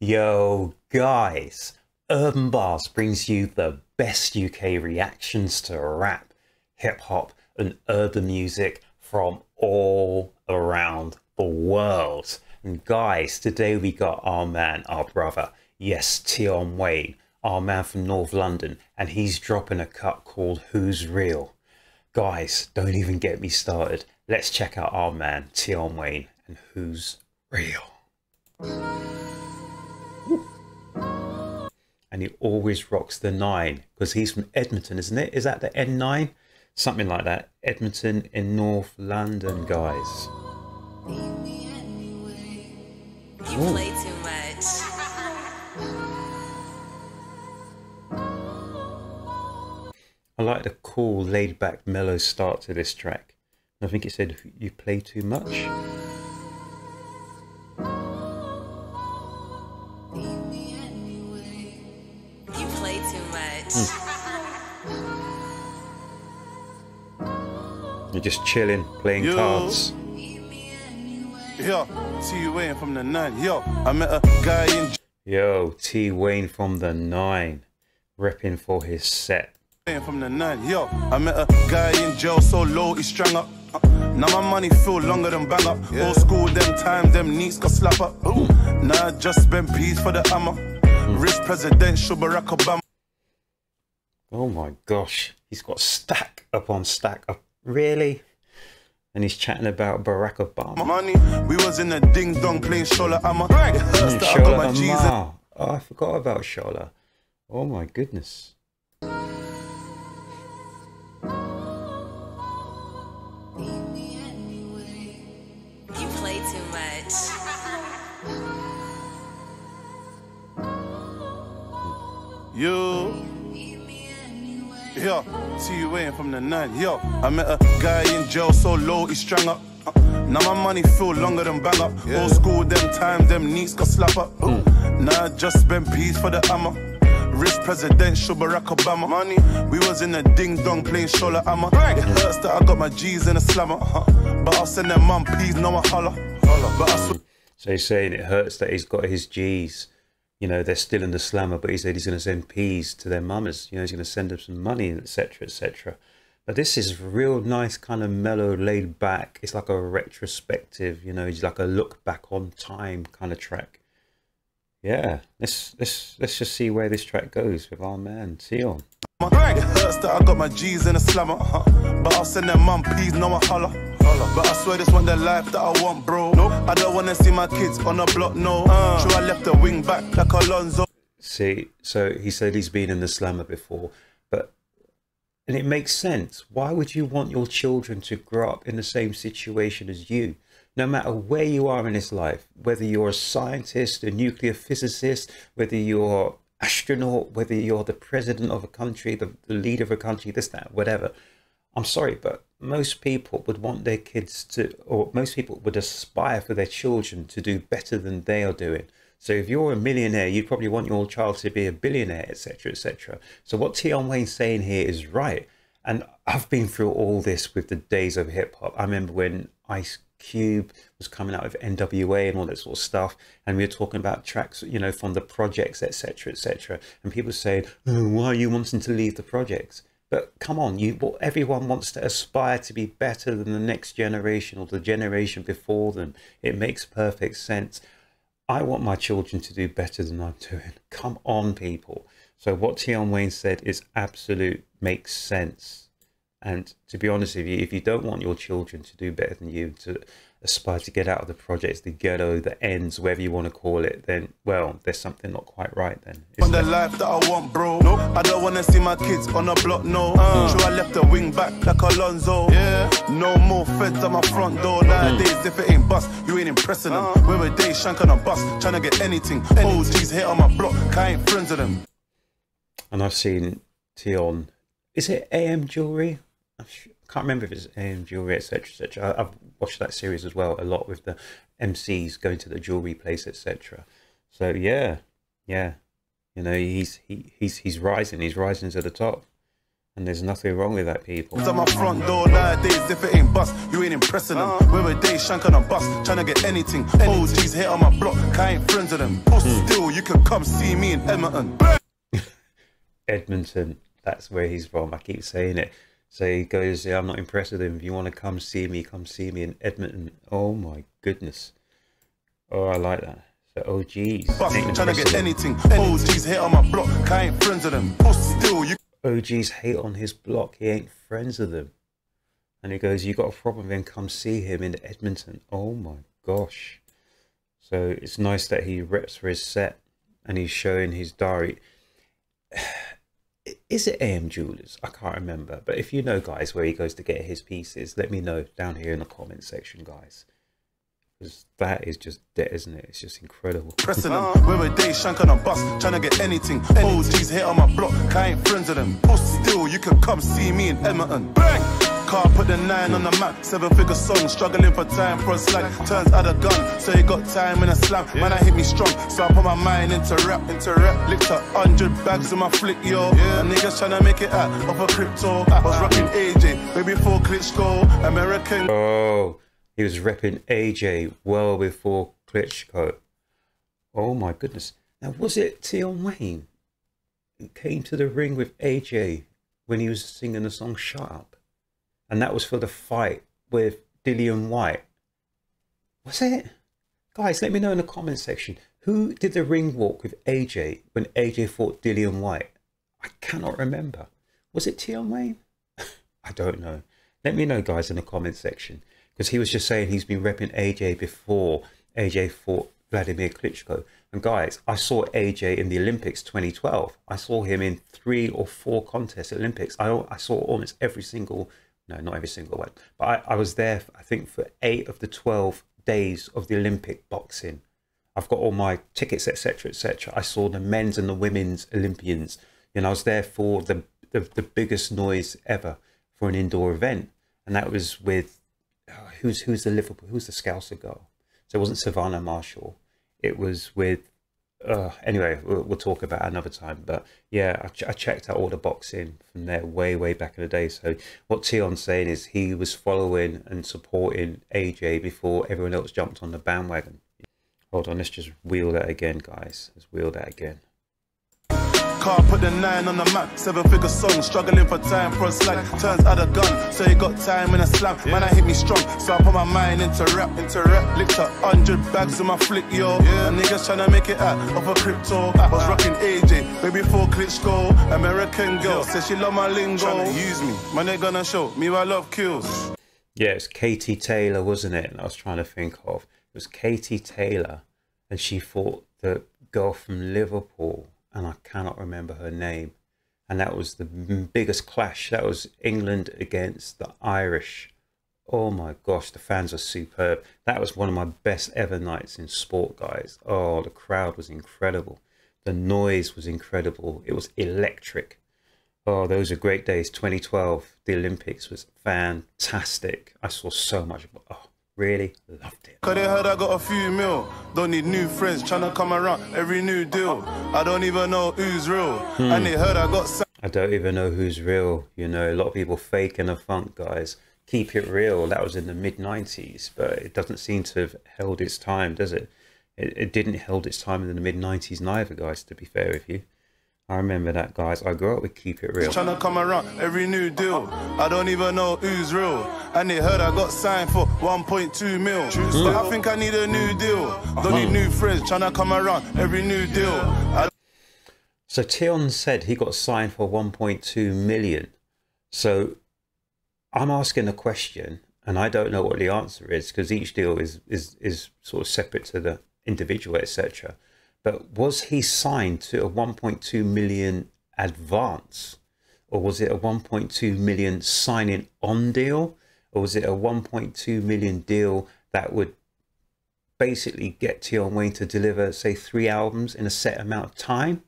Yo, guys, Urb'n Barz brings you the best UK reactions to rap, hip-hop and urban music from all around the world. And guys, today we got our man, our brother, yes, Tion Wayne, our man from North London, and he's dropping a cut called Who's Real. Guys, don't even get me started. Let's check out our man, Tion Wayne, and Who's Real. And he always rocks the 9 because he's from Edmonton, isn't it? Is that the N9? Something like that. Edmonton in North London, guys. You play too much. I like the cool, laid-back, mellow start to this track. I think it said, "You play too much." You play too much. You're just chilling, playing cards. Yo, Tion Wayne from the 9. Yo, I met a guy in Yo, T Wayne from the 9, repping for his set. from the 9. Yo, I met a guy in jail so low he strung up. Now my money feel longer than bang up. Old school, them time, them knees got slap up. Now I just spent peas for the hammer. Rich presidential Barack Obama. Oh my gosh, he's got stack upon stack up. Really? And he's chatting about Barack Obama. Money, we was in a ding dong playing Shola Amma. It hurts that I got my G's in. Oh, I forgot about Shola. Oh my goodness. You play too much. Yo, Tion Wayne from the 9. Yo, I met a guy in jail so low he strung up. Now my money feel longer than bang up. Old school, them time, them knees got slap up. Now I just spent peas for the hammer. Rich presidential Barack Obama. Money, we was in a ding dong playing Shola Amma. It hurts that I got my G's in a slammer. But I'll send them mum peas, no I holla. But I swear. So he's saying it hurts that he's got his G's. You know, they're still in the slammer, but he said he's going to send peas to their mamas. You know, he's going to send them some money, etc., etc. But this is real nice, kind of mellow, laid back. It's like a retrospective, you know, it's like a look back on time kind of track. Yeah, let's just see where this track goes with our man Tion. It hurts that I got my G's in a slammer. But I'll send them mum peas, no I holla. But I swear this one the life that I want, bro. I don't wanna see my kids on the block, no. Sure, I left the wing back like Alonzo. See, so he said he's been in the slammer before, and it makes sense. Why would you want your children to grow up in the same situation as you? No matter where you are in this life, whether you're a scientist, a nuclear physicist, whether you're astronaut, whether you're the president of a country, the leader of a country, this, that, whatever. I'm sorry, but most people would want their kids to, or most people would aspire for their children to do better than they are doing. So if you're a millionaire, you'd probably want your child to be a billionaire, etc., etc. So what Tion Wayne's saying here is right. And I've been through all this with the days of hip hop. I remember when Ice Cube was coming out with NWA and all that sort of stuff, and we were talking about tracks, you know, from the projects, etc., etc. And people saying, "Oh, why are you wanting to leave the projects?" But come on, everyone wants to aspire to be better than the next generation or the generation before them. It makes perfect sense. I want my children to do better than I'm doing. Come on, people. So what Tion Wayne said is absolute, makes sense. And to be honest with you, if you don't want your children to do better than you, to aspire to get out of the projects, the ghetto, the ends, whatever you want to call it, then, well, there's something not quite right then. On the life that I want, bro. I don't want to see my kids on the block, no. Sure, I left the wing back like Alonzo. No more feds on my front door. Nowadays, if it ain't bust, you ain't impressing them. Where were they shank on a bus, trying to get anything. OGs hit on my block, I ain't friends with them. And I've seen Tion, is it AM Jewelry? I can't remember if it's AM Jewelry, etc., etc. I've watched that series as well a lot with the MCs going to the jewelry place, etc. So yeah, you know, he's rising to the top. And there's nothing wrong with that, people. On my front door nowadays, if it ain't bust, you ain't impressing them. Where were they shanking on bus, trying to get anything? OGs hit on my block, I ain't friends with them. Still, you can come see me in Edmonton. Edmonton, that's where he's from. I keep saying it. So he goes, yeah, I'm not impressed with him. If you want to come see me in Edmonton. Oh my goodness. Oh, I like that. So OGs. Bus, trying to get anything. OGs hit on my block, I ain't friends with them. Still, you OGs hate on his block. He ain't friends with them. And he goes, you got a problem, then come see him in Edmonton. Oh my gosh. So it's nice that he reps for his set and he's showing his diary. Is it AM Jewelers? I can't remember. But if you know, guys, where he goes to get his pieces, let me know down here in the comment section, guys. Because that is just dead, isn't it? It's just incredible. Pressing them, where were they shanking on bus, trying to get anything? OGs hit on my block, I ain't friends with them. Still, you can come see me in Edmonton. Bang! Car put the 9 on the map, 7-figure song, struggling for time for a slack. Turns out a gun, so he got time in a slam. Man, I hit me strong, so I put my mind into rap. Licked 100 bags in my flick, yo. And niggas trying to make it out of a crypto. I was rocking AJ, way before Klitschko, American. Oh, he was repping AJ well before Klitschko. Oh my goodness. Now, was it Tion Wayne who came to the ring with AJ when he was singing the song Shut Up? And that was for the fight with Dillian White. Was it? Guys, let me know in the comment section. Who did the ring walk with AJ when AJ fought Dillian White? I cannot remember. Was it Tion Wayne? I don't know. Let me know, guys, in the comment section. Because he was just saying he's been repping AJ before AJ fought Vladimir Klitschko. And guys, I saw AJ in the Olympics 2012. I saw him in 3 or 4 contests at Olympics. I saw almost every single... No, not every single one. But I was there, I think, for 8 of the 12 days of the Olympic boxing. I've got all my tickets, etc., etc. I saw the men's and the women's Olympians. You know, I was there for the biggest noise ever for an indoor event. And that was with, who's the Scouser girl? So it wasn't Savannah Marshall. It was with, anyway, we'll talk about it another time. But yeah, I checked out all the boxing from there way back in the day. So what Tion's saying is he was following and supporting AJ before everyone else jumped on the bandwagon. Hold on, let's just wheel that again, guys. Let's wheel that again. Car put the 9 on the map, 7-figure song, struggling for time for a slack. Turns out a gun, so he got time in a slam. Man, I hit me strong, so I put my mind into rap. Licked 100 bags in my flick, yo. And niggas trying to make it out of a crypto. I was rocking AJ, way before Klitschko. American girl, says she love my lingo. Trying to use me, man, they gonna show me what love kills. Yeah, it's Katie Taylor, wasn't it? And I was trying to think of, it was Katie Taylor, and she fought the girl from Liverpool. And I cannot remember her name. And that was the biggest clash. That was England against the Irish. Oh my gosh, the fans are superb. That was one of my best ever nights in sport, guys. Oh, the crowd was incredible. The noise was incredible. It was electric. Oh, those are great days. 2012, the Olympics was fantastic. I saw so much. Oh, really loved it. Cause they heard I got a few mil. Don't need new friends trying to come around every new deal. I don't even know who's real. And they heard I got... I don't even know who's real. You know, a lot of people faking a funk, guys. Keep It Real. That was in the mid-90s. But it doesn't seem to have held its time, does it? It didn't hold its time in the mid-90s neither, guys, to be fair with you. I remember that, guys. I grew up with Keep It Real. Trying to come around every new deal. I don't even know who's real. And they heard I got signed for 1.2 mil. But I think I need a new deal. Don't need new friends trying to come around every new deal. So Tion said he got signed for 1.2 million. So I'm asking a question, and I don't know what the answer is because each deal is sort of separate to the individual, etc. But was he signed to a 1.2 million advance, or was it a 1.2 million signing on deal, or was it a 1.2 million deal that would basically get Tion Wayne to deliver, say, 3 albums in a set amount of time?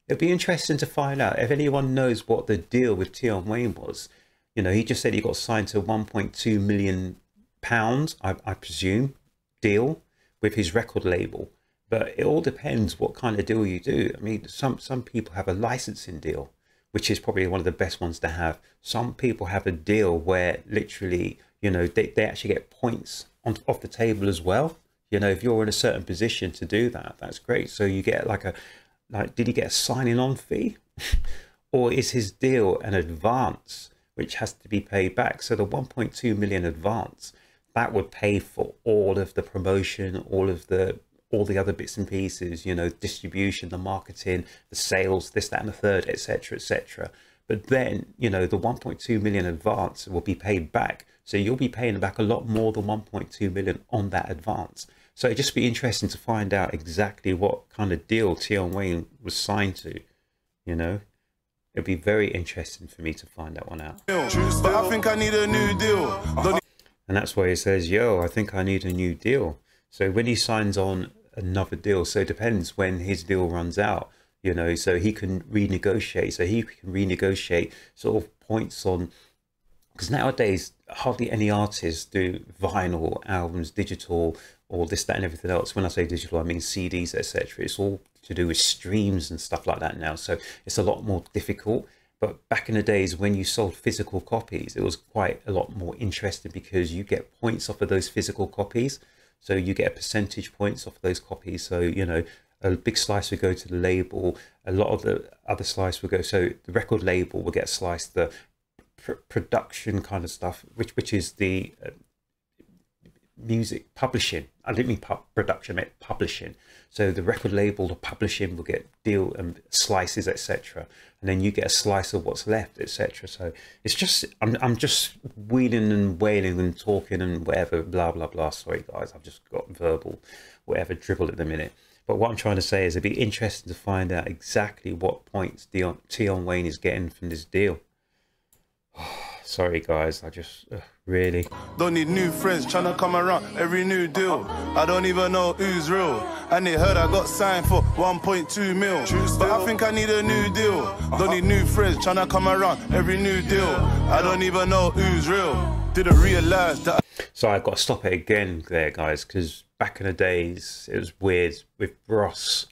It'd be interesting to find out if anyone knows what the deal with Tion Wayne was. You know, he just said he got signed to 1.2 million pounds, I presume, deal with his record label. But it all depends what kind of deal you do. I mean, some people have a licensing deal which is probably one of the best ones to have. Some people have a deal where literally, you know, they actually get points off the table as well. You know, if you're in a certain position to do that, that's great. So you get like did he get a signing on fee? Or is his deal an advance which has to be paid back? So the 1.2 million advance, that would pay for all of the promotion, all the other bits and pieces, you know, distribution, the marketing, the sales, this, that, and the third, etc., etc. But then, you know, the 1.2 million advance will be paid back. So you'll be paying back a lot more than 1.2 million on that advance. So it'd just be interesting to find out exactly what kind of deal Tion Wayne was signed to, you know. It'd be very interesting for me to find that one out. But I think I need a new deal. And that's why he says, yo, I think I need a new deal. So when he signs on another deal, so it depends when his deal runs out, you know, so he can renegotiate. So he can renegotiate sort of points on, because nowadays hardly any artists do vinyl albums, digital, or this, that, and everything else. When I say digital, I mean CDs, etc. It's all to do with streams and stuff like that now. So it's a lot more difficult. But back in the days when you sold physical copies, it was quite a lot more interesting because you get points off of those physical copies. So you get a percentage points off of those copies. So, you know, a big slice would go to the label. A lot of the other slice would go. So the record label will get sliced, the production kind of stuff, which is the music publishing. I didn't mean production, I meant publishing. So the record label, the publishing will get deal and slices, etc. And then you get a slice of what's left, etc. So it's just, I'm just wheeling and wailing and talking and whatever, blah, blah, blah. Sorry, guys, I've just got verbal, whatever, dribble at the minute. But what I'm trying to say is it'd be interesting to find out exactly what points Tion Wayne is getting from this deal. Sorry, guys, I just really don't need new friends trying to come around every new deal. I don't even know who's real. And they heard I got signed for 1.2 mil. But I think I need a new deal. Don't need new friends trying to come around every new deal. I don't even know who's real. Didn't realize that. So I've got to stop it again there, guys, because back in the days it was weird with Bros.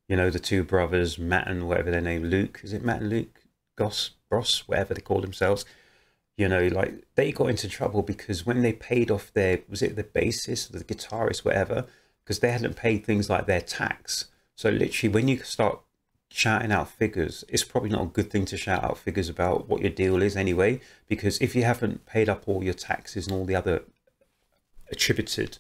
You know, the two brothers, Matt and whatever their name, Luke. Is it Matt and Luke? Bros, whatever they call themselves. You know, like they got into trouble because when they paid off their, was it the bassist, the guitarist, whatever, because they hadn't paid things like their tax. So literally when you start shouting out figures, it's probably not a good thing to shout out figures about what your deal is anyway, because if you haven't paid up all your taxes and all the other attributed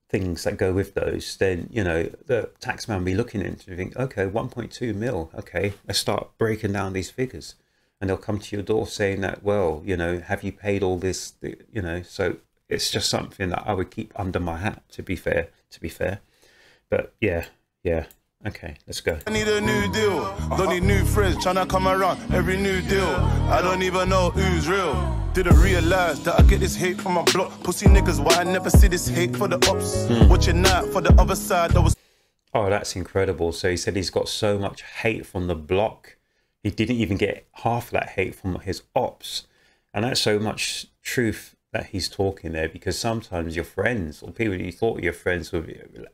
things that go with those, then, you know, the taxman will be looking into it and think, okay, 1.2 mil, okay, let's start breaking down these figures. And they'll come to your door saying that, well, you know, have you paid all this, you know? So it's just something that I would keep under my hat, to be fair. But yeah, okay, let's go. I need a new deal. Don't need new friends trying to come around every new deal. I don't even know who's real. Didn't realize that I get this hate from my block. Pussy niggas, why I never see this hate for the ops. Watching out for the other side that was. Oh, that's incredible. So he said he's got so much hate from the block. He didn't even get half of that hate from his ops. And that's so much truth that he's talking there, because sometimes your friends or people you thought were your friends will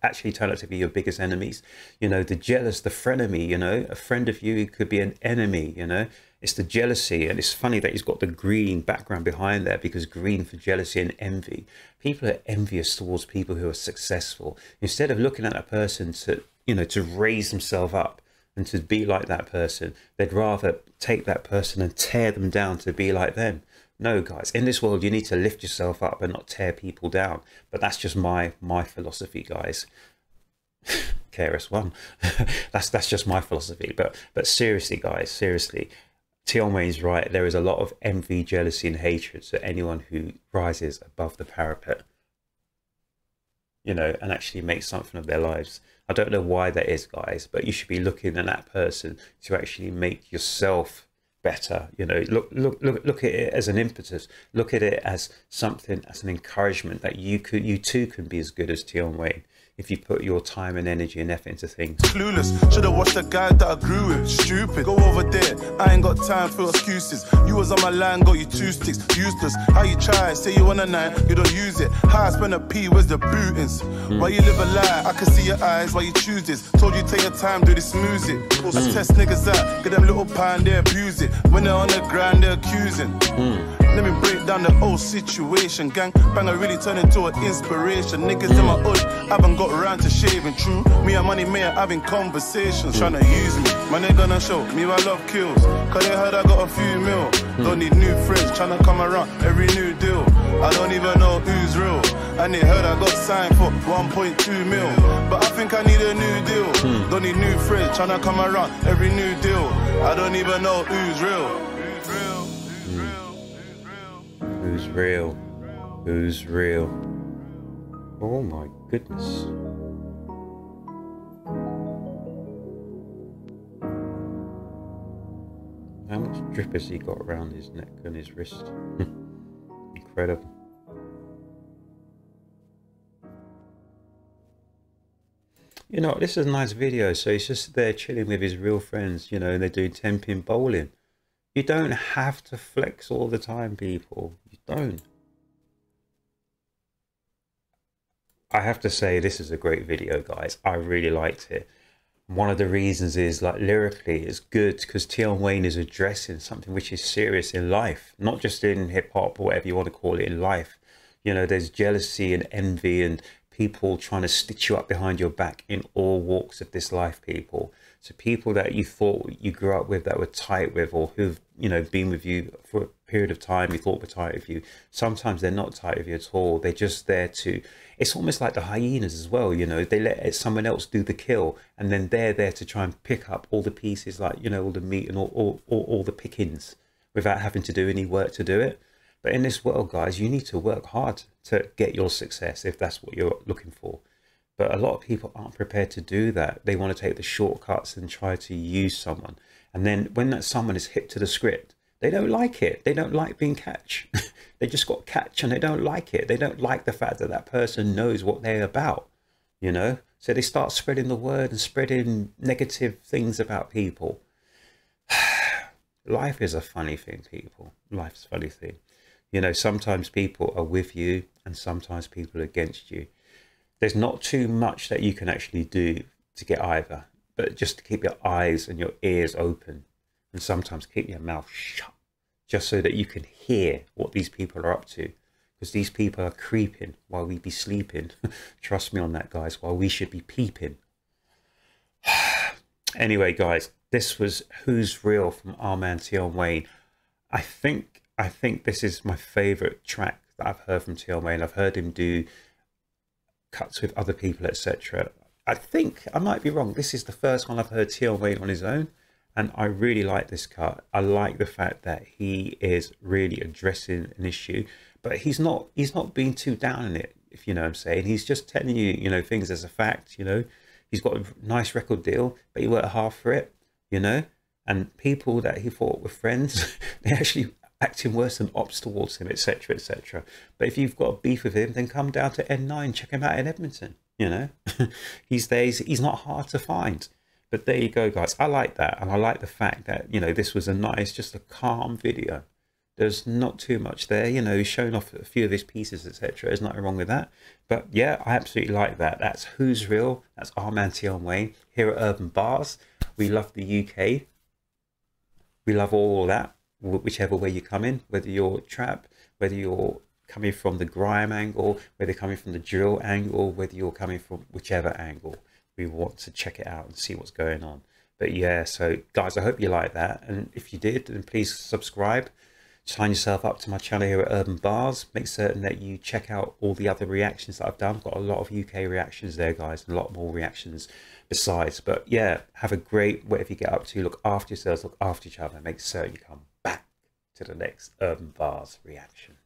actually turn out to be your biggest enemies. You know, the jealous, the frenemy, you know, a friend of you could be an enemy, you know. It's the jealousy. And it's funny that he's got the green background behind there, because green for jealousy and envy. People are envious towards people who are successful. Instead of looking at a person to, you know, to raise himself up and to be like that person, they'd rather take that person and tear them down to be like them. No, guys, in this world, you need to lift yourself up and not tear people down. But that's just my philosophy, guys. KRS-One. that's just my philosophy. But seriously, guys, seriously, Tion Wayne's right. There is a lot of envy, jealousy, and hatred to anyone who rises above the parapet, you know, and actually makes something of their lives. I don't know why that is, guys, but you should be looking at that person to actually make yourself better. You know, look at it as an impetus. Look at it as something, as an encouragement that you too can be as good as Tion Wayne if you put your time and energy and effort into things. Clueless, should've watched the guy that I grew with. Stupid, go over there, I ain't got time for excuses. You was on my line, got you 2 sticks. Useless, how you try, say you want a 9, you don't use it. How I spend a P, where's the bootings? Why you live a lie, I can see your eyes, why you choose this. Told you take your time, do this, smooth it. I test niggas out, get them little pine, they abuse it. When they're on the grind, they're accusing. Let me break down the whole situation. Gang banger really turned into an inspiration. Niggas in my hood haven't got around to shaving. True, me and Money Mayor having conversations, trying to use me. Man, they gonna show me my love kills, cause they heard I got a few mil. Don't need new friends, trying to come around every new deal. I don't even know who's real. And they heard I got signed for 1.2 mil. But I think I need a new deal. Don't need new friends, trying to come around every new deal. I don't even know who's real. Who's real? Who's real? Oh my goodness. How much drip has he got around his neck and his wrist? Incredible. You know, this is a nice video. So he's just there chilling with his real friends, you know, and they're doing 10-pin bowling. You don't have to flex all the time, people. You don't. I have to say, this is a great video, guys. I really liked it. One of the reasons is, like, lyrically, it's good because Tion Wayne is addressing something which is serious in life, not just in hip hop or whatever you want to call it, in life. You know, there's jealousy and envy and people trying to stitch you up behind your back in all walks of this life, people. So people that you thought you grew up with, that were tight with, or who've, you know, been with you for a period of time you thought were tight with you, sometimes they're not tight with you at all. They're just there to, it's almost like the hyenas as well, you know, they let someone else do the kill, and then they're there to try and pick up all the pieces, like, you know, all the meat and all the pickings without having to do any work to do it. But in this world, guys, you need to work hard to get your success if that's what you're looking for. But a lot of people aren't prepared to do that. They want to take the shortcuts and try to use someone. And then when that someone is hip to the script, they don't like it. They don't like being catch. They just got catch and they don't like it. They don't like the fact that that person knows what they're about, you know? So they start spreading the word and spreading negative things about people. Life is a funny thing, people. Life's a funny thing. You know, sometimes people are with you and sometimes people are against you. There's not too much that you can actually do to get either, but just to keep your eyes and your ears open and sometimes keep your mouth shut, just so that you can hear what these people are up to, because these people are creeping while we be sleeping. Trust me on that, guys, while we should be peeping. Anyway, guys, this was Who's Real from our man Tion Wayne. I think this is my favorite track that I've heard from Tion Wayne. I've heard him do cuts with other people, etc. I think I might be wrong. This is the first one I've heard Tion Wayne on his own, and I really like this cut. I like the fact that he is really addressing an issue, but he's not being too down in it, if you know what I'm saying. He's just telling you, you know, things as a fact. You know, he's got a nice record deal, but he worked hard for it, you know. And people that he thought were friends, they actually acting worse than ops towards him, etc, etc. But if you've got a beef with him, then come down to N9, check him out in Edmonton, you know. He's there, he's not hard to find. But there you go, guys. I like that, and I like the fact that, you know, this was a nice, just a calm video. There's not too much there, you know. He's showing off a few of his pieces, etc. There's nothing wrong with that. But yeah, I absolutely like that. That's Who's Real. That's our man Tion Wayne here at Urb'n Barz. We love the UK. We love all that. Whichever way you come in, whether you're trap, whether you're coming from the grime angle, whether you're coming from the drill angle, whether you're coming from whichever angle, we want to check it out and see what's going on. But yeah, so guys, I hope you like that, and if you did, then please subscribe, sign yourself up to my channel here at Urb'n Barz. Make certain that you check out all the other reactions that I've done. I've got a lot of UK reactions there, guys, and a lot more reactions besides. But yeah, have a great whatever you get up to. Look after yourselves, look after each other, and make certain you come back to the next Urb'n Barz reaction.